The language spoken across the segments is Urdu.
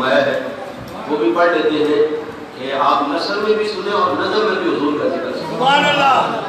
فرمایا ہے وہ بھی پڑھ لیتے ہیں کہ آپ نثر میں بھی سنیں اور نظر میں بھی حضور کا ذکر سنیں. سبحان اللہ.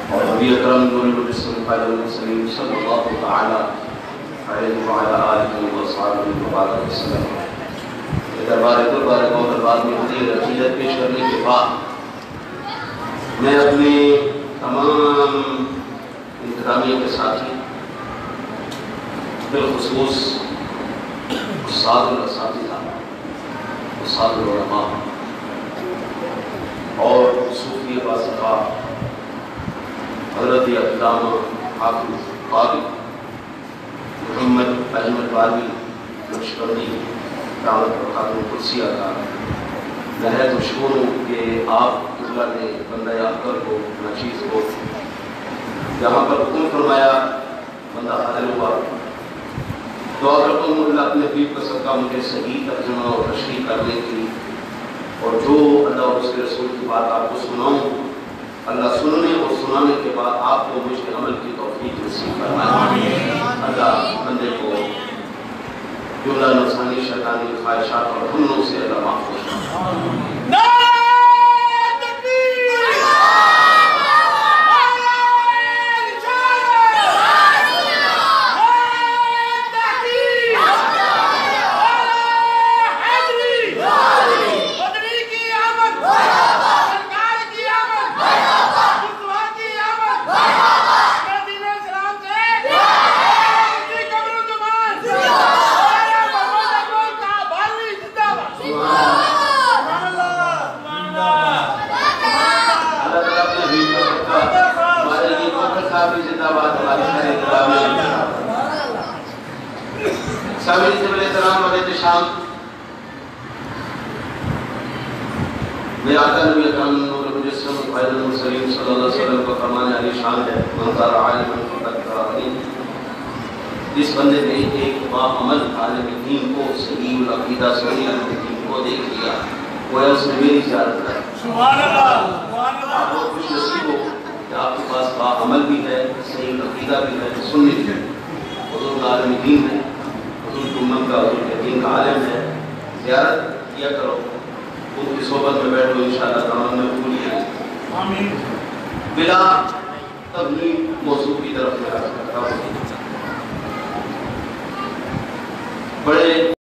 اور نبی اکرم نور المجسم خاتم المرسلین صلی اللہ تعالی علیہ وعلی آلہ وصحبہ وبارک وسلم دربار قربان اور دربار میں حضور عقیدت پیش کرنے کے بعد میں اپنے تمام انتظامیہ کے ساتھی بالخصوص استاد الاساتذہ استاد العلماء اور صوفی باسقہ حضرت علامہ حافظ قاری محمد احمد باروی نقشبندی دعوت خاتم قدسیہ کا نہایت مشکور ہوں کہ آپ اللہ نے بندہ اکبر کو نشیز کو جہاں پر حکم فرمایا بندہ حاضر ہوا دعا کرتا ہوں اللہ اپنے حبیب کا صدقہ مجھے صحیح ترجمہ اور تشریح کرنے کی اور جو اللہ اور اس کے رسول کی بات آپ کو سناؤں اللہ سننے اور سنانے کے بعد آپ کو مجھ کے عمل کی توفیق نصیب فرمائے اللہ بندے کو جملہ نفسانی شیطانی خواہشات اور ہنوں سے اللہ محفوظ فرمائے سامعین سے بلے احترام اور احتشام میرے آقا نبی اکرم نور المجسم خاتم المرسلین صلی اللہ علیہ وسلم کو فرمان علی شان ہے منظر عالم فقط کرانی جس بندے نے ایک باعمل عالم دین کو صحیح العقیدہ صحیح دین کو دیکھ لیا گویا اس نے میری زیارت ہے سبحان اللہ آپ کو خوش نصیب ہو کہ آپ کے پاس باعمل بھی ہے صحیح العقیدہ بھی ہے سنی بھی ہے حضور عالم دین ہے حضور کی امت کا حضور کے دین کا عالم ہے زیارت کیا کرو ان کی صحبت میں بیٹھو انشاءاللہ تمام میں پوری ہے آمین بلا تبلیغ موضوع کی طرف میں آج کرتا ہوں بڑے